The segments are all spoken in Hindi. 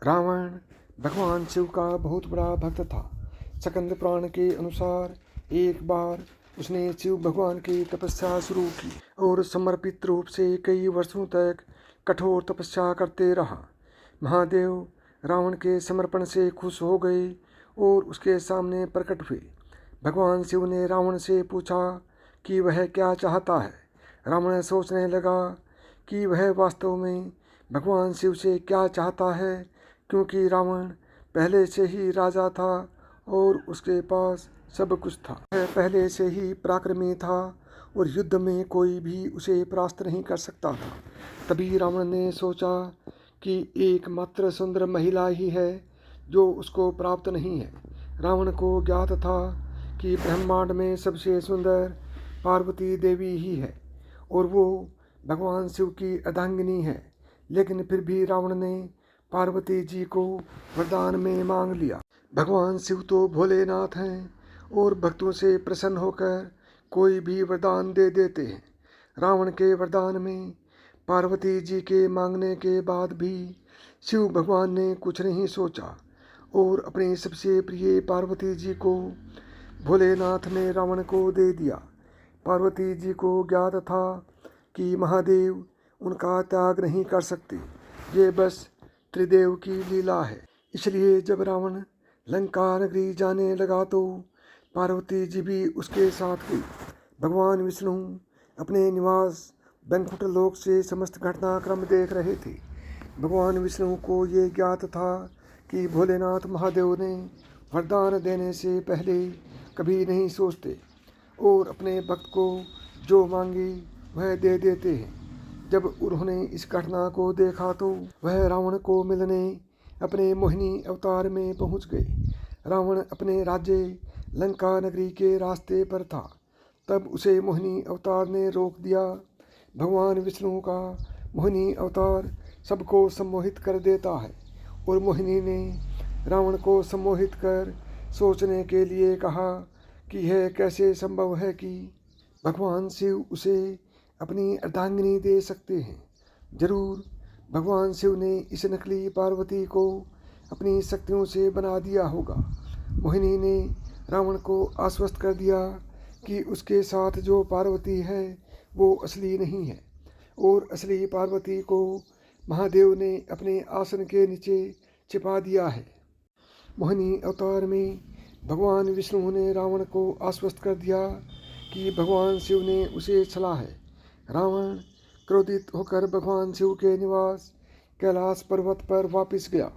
रावण भगवान शिव का बहुत बड़ा भक्त था। स्कंद पुराण के अनुसार एक बार उसने शिव भगवान की तपस्या शुरू की और समर्पित रूप से कई वर्षों तक कठोर तपस्या करते रहा। महादेव रावण के समर्पण से खुश हो गए और उसके सामने प्रकट हुए। भगवान शिव ने रावण से पूछा कि वह क्या चाहता है। रावण सोचने लगा कि वह वास्तव में भगवान शिव से क्या चाहता है, क्योंकि रावण पहले से ही राजा था और उसके पास सब कुछ था। वह पहले से ही पराक्रमी था और युद्ध में कोई भी उसे परास्त नहीं कर सकता था। तभी रावण ने सोचा कि एकमात्र सुंदर महिला ही है जो उसको प्राप्त नहीं है। रावण को ज्ञात था कि ब्रह्मांड में सबसे सुंदर पार्वती देवी ही है और वो भगवान शिव की अर्धांगिनी है। लेकिन फिर भी रावण ने पार्वती जी को वरदान में मांग लिया। भगवान शिव तो भोलेनाथ हैं और भक्तों से प्रसन्न होकर कोई भी वरदान दे देते हैं। रावण के वरदान में पार्वती जी के मांगने के बाद भी शिव भगवान ने कुछ नहीं सोचा और अपनी सबसे प्रिय पार्वती जी को भोलेनाथ ने रावण को दे दिया। पार्वती जी को ज्ञात था कि महादेव उनका त्याग नहीं कर सकते, ये बस त्रिदेव की लीला है। इसलिए जब रावण लंका नगरी जाने लगा तो पार्वती जी भी उसके साथ गई। भगवान विष्णु अपने निवास वैकुंठ लोक से समस्त घटनाक्रम देख रहे थे। भगवान विष्णु को ये ज्ञात था कि भोलेनाथ महादेव ने वरदान देने से पहले कभी नहीं सोचते और अपने भक्त को जो मांगे वह दे देते हैं। जब उन्होंने इस घटना को देखा तो वह रावण को मिलने अपने मोहिनी अवतार में पहुंच गए। रावण अपने राज्य लंका नगरी के रास्ते पर था, तब उसे मोहिनी अवतार ने रोक दिया। भगवान विष्णु का मोहिनी अवतार सबको सम्मोहित कर देता है और मोहिनी ने रावण को सम्मोहित कर सोचने के लिए कहा कि यह कैसे संभव है कि भगवान शिव उसे अपनी अर्धांगिनी दे सकते हैं। जरूर भगवान शिव ने इस नकली पार्वती को अपनी शक्तियों से बना दिया होगा। मोहिनी ने रावण को आश्वस्त कर दिया कि उसके साथ जो पार्वती है वो असली नहीं है और असली पार्वती को महादेव ने अपने आसन के नीचे छिपा दिया है। मोहिनी अवतार में भगवान विष्णु ने रावण को आश्वस्त कर दिया कि भगवान शिव ने उसे छला है। रावण क्रोधित होकर भगवान शिव के निवास कैलाश पर्वत पर वापस गया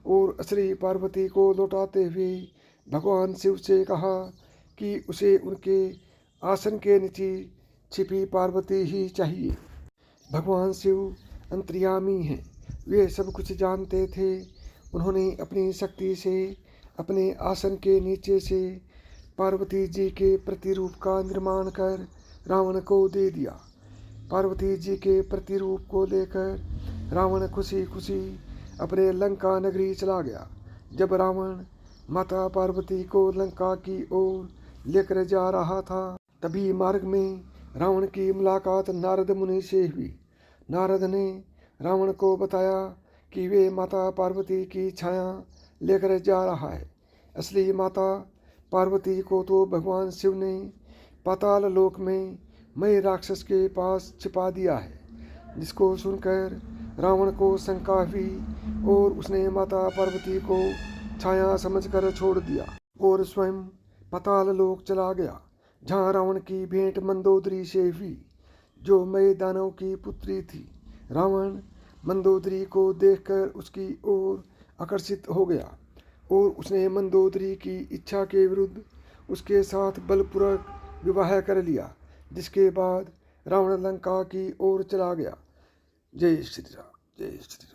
और असली पार्वती को लौटाते हुए भगवान शिव से कहा कि उसे उनके आसन के नीचे छिपी पार्वती ही चाहिए। भगवान शिव अंतर्यामी हैं, वे सब कुछ जानते थे। उन्होंने अपनी शक्ति से अपने आसन के नीचे से पार्वती जी के प्रतिरूप का निर्माण कर रावण को दे दिया। पार्वती जी के प्रतिरूप को लेकर रावण खुशी खुशी अपने लंका नगरी चला गया। जब रावण माता पार्वती को लंका की ओर लेकर जा रहा था, तभी मार्ग में रावण की मुलाकात नारद मुनि से हुई। नारद ने रावण को बताया कि वे माता पार्वती की छाया लेकर जा रहा है। असली माता पार्वती को तो भगवान शिव ने पाताल लोक में मय राक्षस के पास छिपा दिया है। जिसको सुनकर रावण को शंका हुई और उसने माता पार्वती को छाया समझकर छोड़ दिया और स्वयं पाताल लोक चला गया, जहाँ रावण की भेंट मंदोदरी से हुई, जो मय दानव की पुत्री थी। रावण मंदोदरी को देखकर उसकी ओर आकर्षित हो गया और उसने मंदोदरी की इच्छा के विरुद्ध उसके साथ बलपूर्वक विवाह कर लिया, जिसके बाद रावण लंका की ओर चला गया। जय श्री राम, जय श्री राम।